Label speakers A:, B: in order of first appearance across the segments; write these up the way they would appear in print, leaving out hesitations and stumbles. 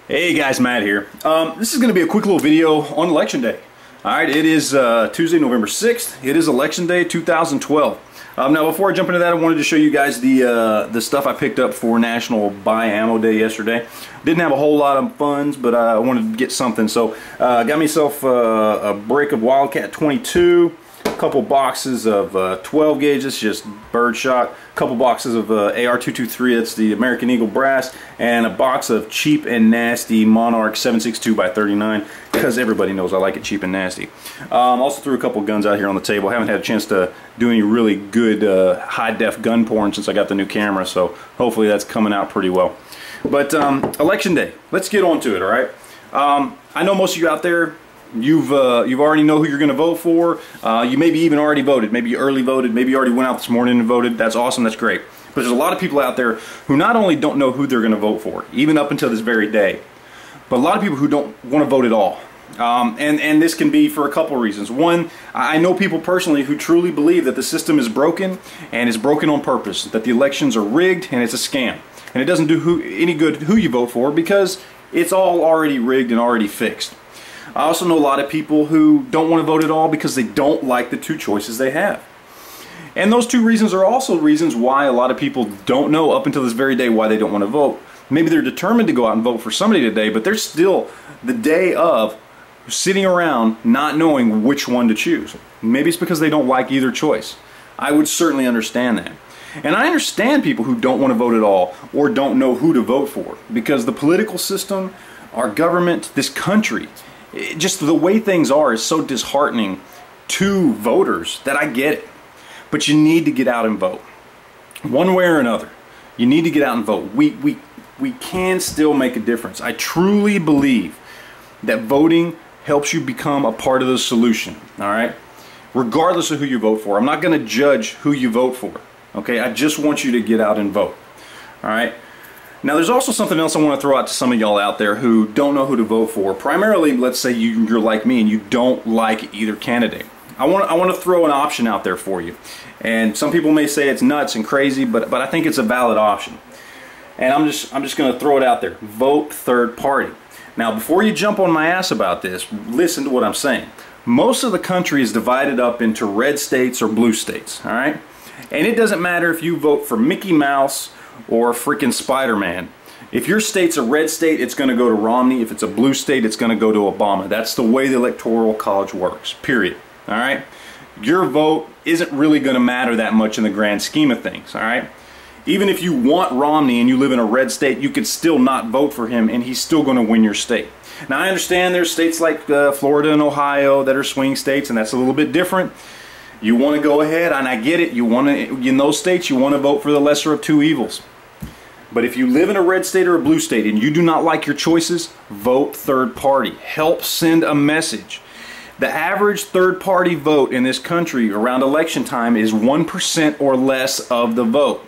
A: Hey guys, Matt here. This is going to be a quick little video on Election Day. Alright, it is Tuesday, November 6th. It is Election Day 2012. Now before I jump into that, I wanted to show you guys the stuff I picked up for National b.o.b Day yesterday. Didn't have a whole lot of funds, but I wanted to get something. So got myself a break of Wildcat 22, a couple boxes of 12 gauge, that's just birdshot, a couple boxes of AR-223, that's the American Eagle brass, and a box of cheap and nasty Monarch 7.62 by 39, because everybody knows I like it cheap and nasty. Also threw a couple guns out here on the table. Haven't had a chance to do any really good high-def gun porn since I got the new camera, so hopefully that's coming out pretty well. But Election Day, let's get on to it, alright? I know most of you out there, you've already know who you're going to vote for. You maybe even already voted. Maybe you early voted. Maybe you already went out this morning and voted. That's awesome. That's great. But there's a lot of people out there who not only don't know who they're going to vote for, even up until this very day, but a lot of people who don't want to vote at all. And this can be for a couple reasons. One, I know people personally who truly believe that the system is broken and is broken on purpose, that the elections are rigged and it's a scam. And it doesn't do any good who you vote for because it's all already rigged and already fixed. I also know a lot of people who don't want to vote at all because they don't like the two choices they have. And those two reasons are also reasons why a lot of people don't know up until this very day why they don't want to vote. Maybe they're determined to go out and vote for somebody today, but they're still the day of sitting around not knowing which one to choose. Maybe it's because they don't like either choice. I would certainly understand that. And I understand people who don't want to vote at all or don't know who to vote for because the political system, our government, this country, just the way things are is so disheartening to voters that I get it. But you need to get out and vote. One way or another. You need to get out and vote. We can still make a difference. I truly believe that voting helps you become a part of the solution. Alright? Regardless of who you vote for. I'm not going to judge who you vote for. Okay? I just want you to get out and vote. Alright? Now there's also something else I want to throw out to some of y'all out there who don't know who to vote for. Primarily, let's say you're like me and you don't like either candidate. I want to throw an option out there for you. And some people may say it's nuts and crazy, but I think it's a valid option. And I'm just going to throw it out there. Vote third party. Now before you jump on my ass about this, listen to what I'm saying. Most of the country is divided up into red states or blue states, all right? And it doesn't matter if you vote for Mickey Mouse or freaking Spider-Man. If your state's a red state, it's going to go to Romney. If it's a blue state, it's going to go to Obama. That's the way the Electoral College works, period. All right? Your vote isn't really going to matter that much in the grand scheme of things, all right? Even if you want Romney and you live in a red state, you could still not vote for him and he's still going to win your state. Now I understand there's states like Florida and Ohio that are swing states and that's a little bit different. You want to go ahead, and I get it, you want to, in those states you want to vote for the lesser of two evils. But if you live in a red state or a blue state and you do not like your choices, vote third party. Help send a message. The average third party vote in this country around election time is 1% or less of the vote.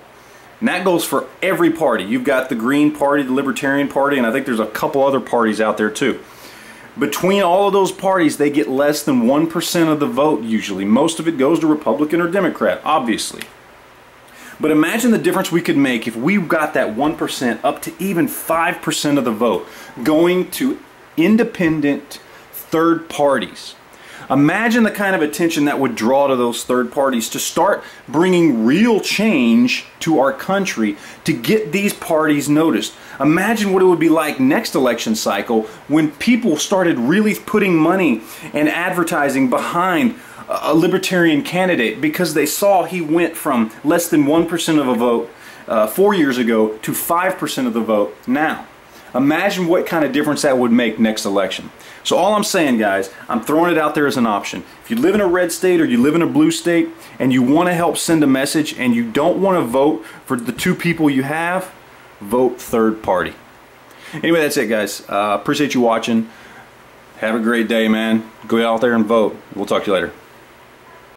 A: And that goes for every party. You've got the Green Party, the Libertarian Party, and I think there's a couple other parties out there too. Between all of those parties, they get less than 1% of the vote usually. Most of it goes to Republican or Democrat, obviously. But imagine the difference we could make if we got that 1% up to even 5% of the vote going to independent third parties. Imagine the kind of attention that would draw to those third parties to start bringing real change to our country to get these parties noticed. Imagine what it would be like next election cycle when people started really putting money and advertising behind a libertarian candidate because they saw he went from less than 1% of a vote 4 years ago to 5% of the vote now. Imagine what kind of difference that would make next election. So all I'm saying, guys, I'm throwing it out there as an option. If you live in a red state or you live in a blue state and you want to help send a message and you don't want to vote for the two people you have, vote third party. Anyway, that's it, guys. Appreciate you watching. Have a great day, man. Go out there and vote. We'll talk to you later.